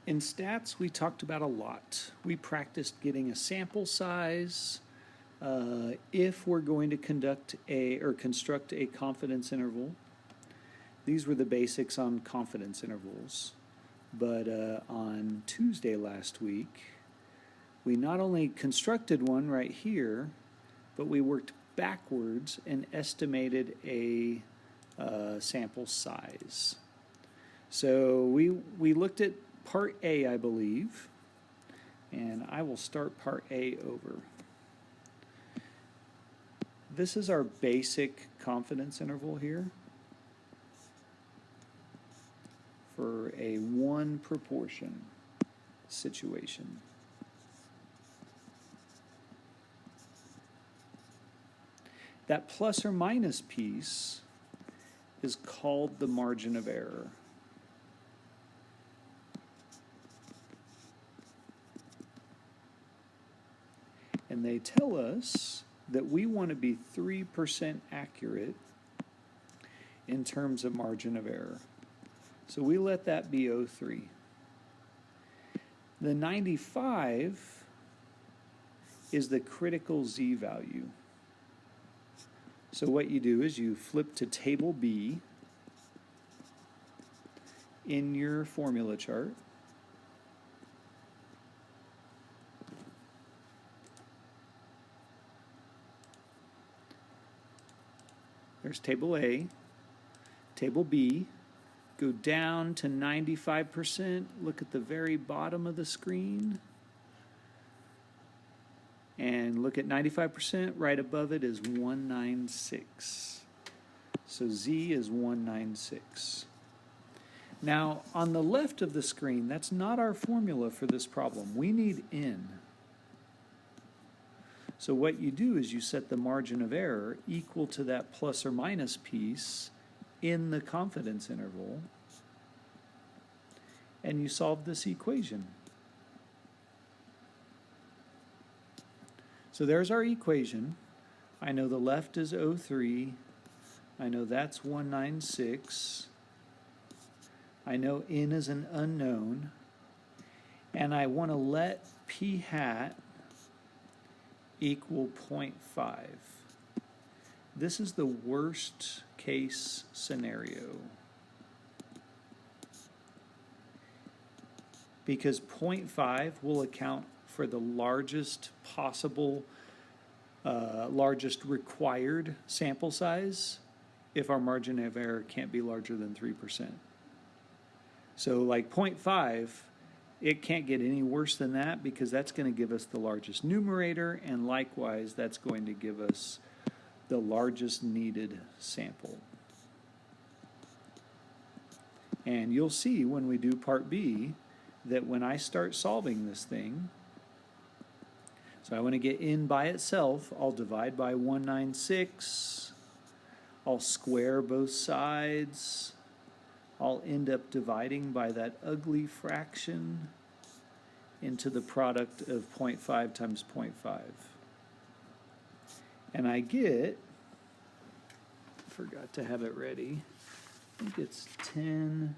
In stats, we talked about a lot. We practiced getting a sample size. If we're going to construct a confidence interval. These were the basics on confidence intervals. But on Tuesday last week, we not only constructed one right here, but we worked backwards and estimated a sample size. So we looked at part A, I believe, and I will start part A over. This is our basic confidence interval here for a one proportion situation. That plus or minus piece is called the margin of error. And they tell us that we want to be 3% accurate in terms of margin of error. So we let that be 0.3. The 95 is the critical z value. So what you do is you flip to table B in your formula chart. There's table A, table B, go down to 95%, look at the very bottom of the screen, and look at 95%, right above it is 196. So Z is 196. Now, on the left of the screen, that's not our formula for this problem. We need N. So what you do is you set the margin of error equal to that plus or minus piece in the confidence interval, and you solve this equation. So there's our equation. I know the left is 0.3. I know that's 196. I know N is an unknown. And I want to let P hat equal 0.5. This is the worst case scenario, because 0.5 will account for the largest possible, largest required sample size if our margin of error can't be larger than 3%. So like 0.5, it can't get any worse than that, because that's going to give us the largest numerator, and likewise that's going to give us the largest needed sample. And you'll see when we do part B that when I start solving this thing, so I want to get N by itself, I'll divide by 196, I'll square both sides, I'll end up dividing by that ugly fraction into the product of 0.5 times 0.5. And I get, forgot to have it ready, I think it's 1067.1.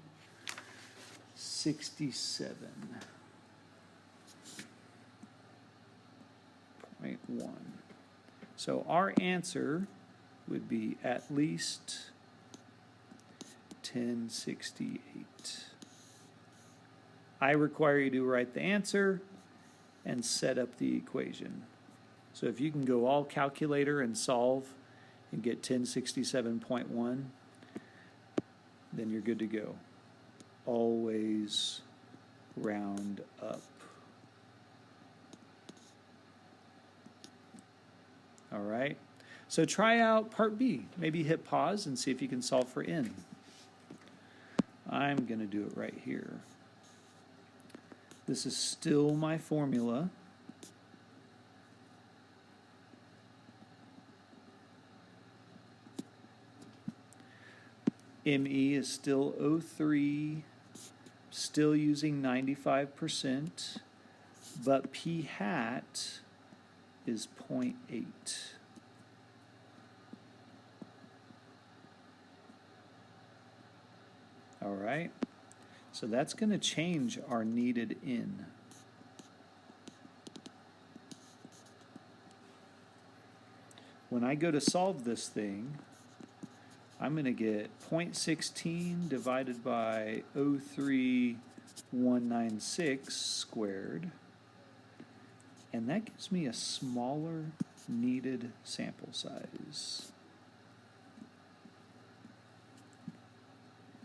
So our answer would be at least 1068. I require you to write the answer and set up the equation. So if you can go all calculator and solve and get 1067.1, then you're good to go. Always round up. All right. So try out part B. Maybe hit pause and see if you can solve for N. I'm going to do it right here. This is still my formula. ME is still 0.3, still using 95%, but P hat is 0.8. All right. So that's going to change our needed N. When I go to solve this thing, I'm going to get 0.16 divided by 0.3196 squared, and that gives me a smaller needed sample size.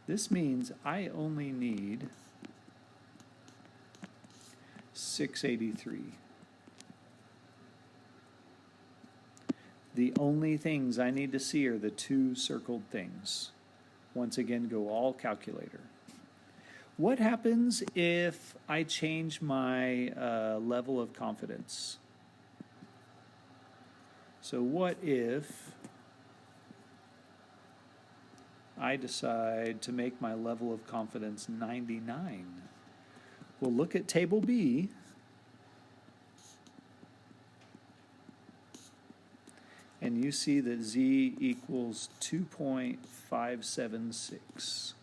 This means I only need 683. The only things I need to see are the two circled things. Once again, go all calculator. What happens if I change my level of confidence? So what if I decide to make my level of confidence 99? Well, look at table B. And you see that Z equals 2.576.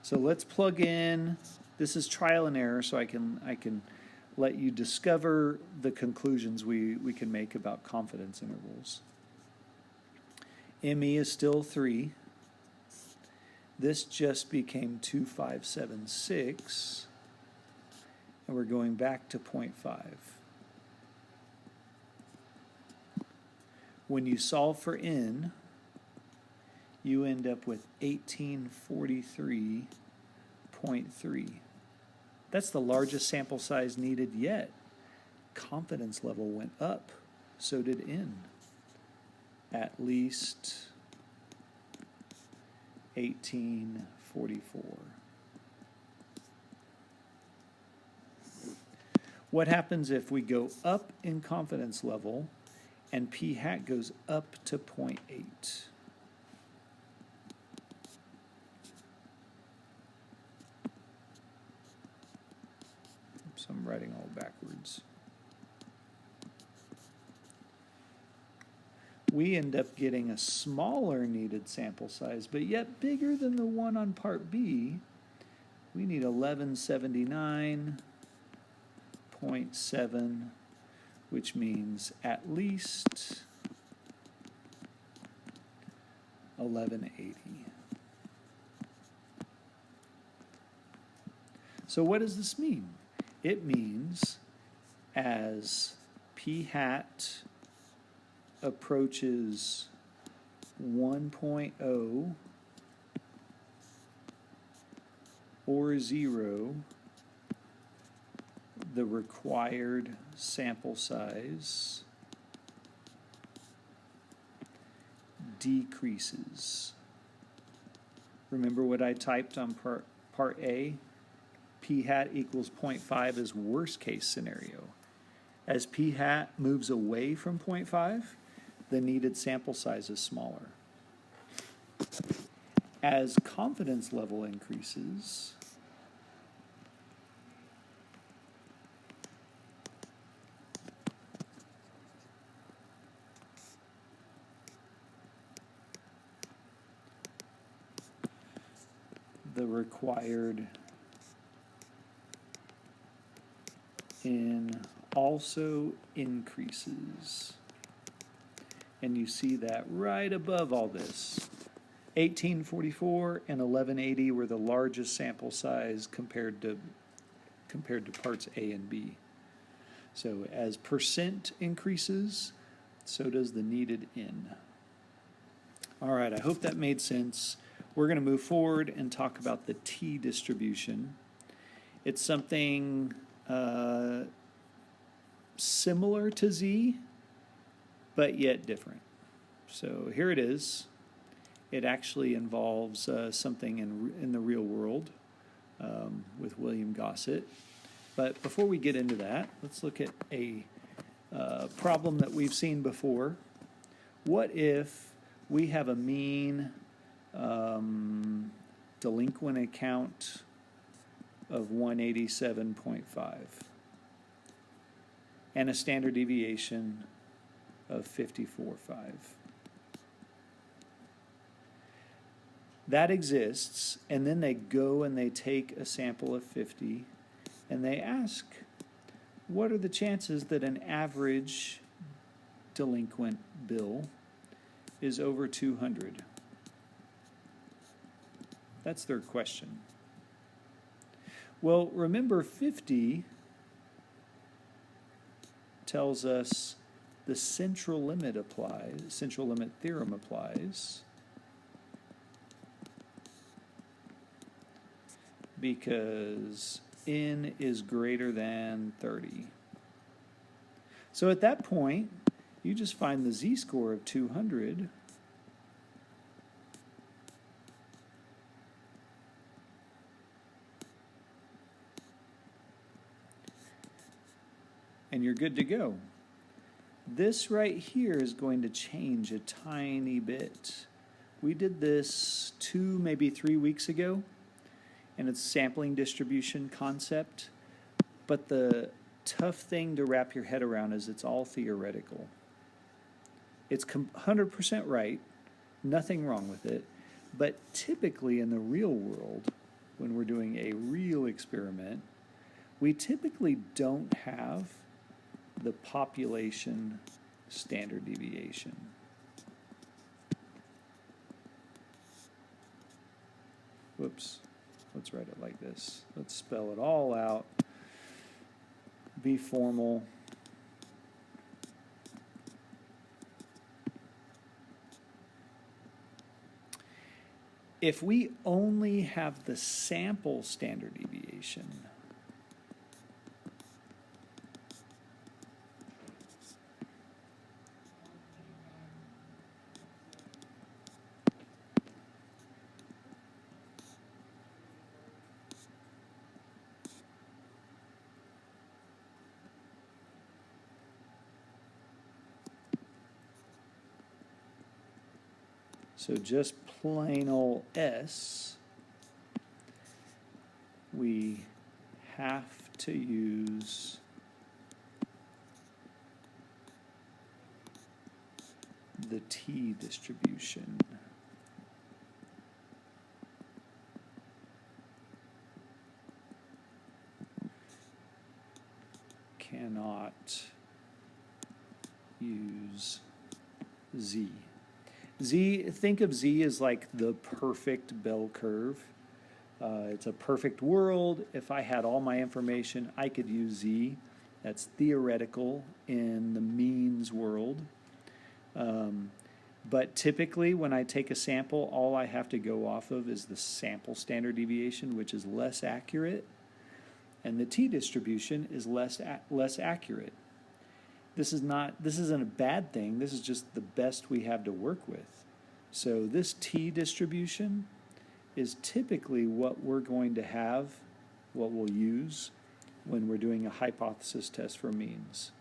So let's plug in, this is trial and error, so I can let you discover the conclusions we can make about confidence intervals. ME is still 3. This just became 2.576, and we're going back to 0.5. When you solve for N, you end up with 1843.3. That's the largest sample size needed yet. Confidence level went up, so did N. At least 1844. What happens if we go up in confidence level and p hat goes up to 0.8? Oops, I'm writing all backwards. We end up getting a smaller needed sample size, but yet bigger than the one on part B. We need 1179.7, which means at least 1180. So what does this mean? It means as p hat approaches 1.0 or 0, the required sample size decreases. Remember what I typed on part A? P hat equals 0.5 is worst case scenario. As p hat moves away from 0.5, the needed sample size is smaller. As confidence level increases, the required N also increases. And you see that right above all this. 1844 and 1180 were the largest sample size compared to parts A and B. So as percent increases, so does the needed N. All right, I hope that made sense. We're going to move forward and talk about the T distribution. It's something similar to Z, but yet different. So here it is. It actually involves something in the real world with William Gossett. But before we get into that, let's look at a problem that we've seen before. What if we have a mean delinquent account of 187.5 and a standard deviation of 54.5? That exists, and then they go and they take a sample of 50, and they ask, what are the chances that an average delinquent bill is over 200? That's their question. Well, remember 50 tells us the central limit applies, central limit theorem applies, because n is greater than 30. So at that point, you just find the z-score of 200, and you're good to go. This right here is going to change a tiny bit. We did this 2, maybe 3 weeks ago, and it's sampling distribution concept, but the tough thing to wrap your head around is it's all theoretical. It's 100% right, nothing wrong with it, but typically in the real world, when we're doing a real experiment, we typically don't have the population standard deviation. Whoops, let's write it like this. Let's spell it all out, be formal. If we only have the sample standard deviation, so just plain old S, we have to use the t distribution. Cannot use z. Think of z as like the perfect bell curve. It's a perfect world. If I had all my information, I could use z. That's theoretical in the means world. But typically when I take a sample, all I have to go off of is the sample standard deviation, which is less accurate, and the t distribution is less accurate. This isn't a bad thing. This is just the best we have to work with. So this t distribution is typically what we're going to have, what we'll use when we're doing a hypothesis test for means.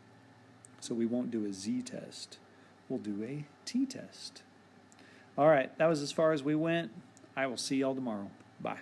So we won't do a z-test. We'll do a t-test. All right, that was as far as we went. I will see y'all tomorrow. Bye.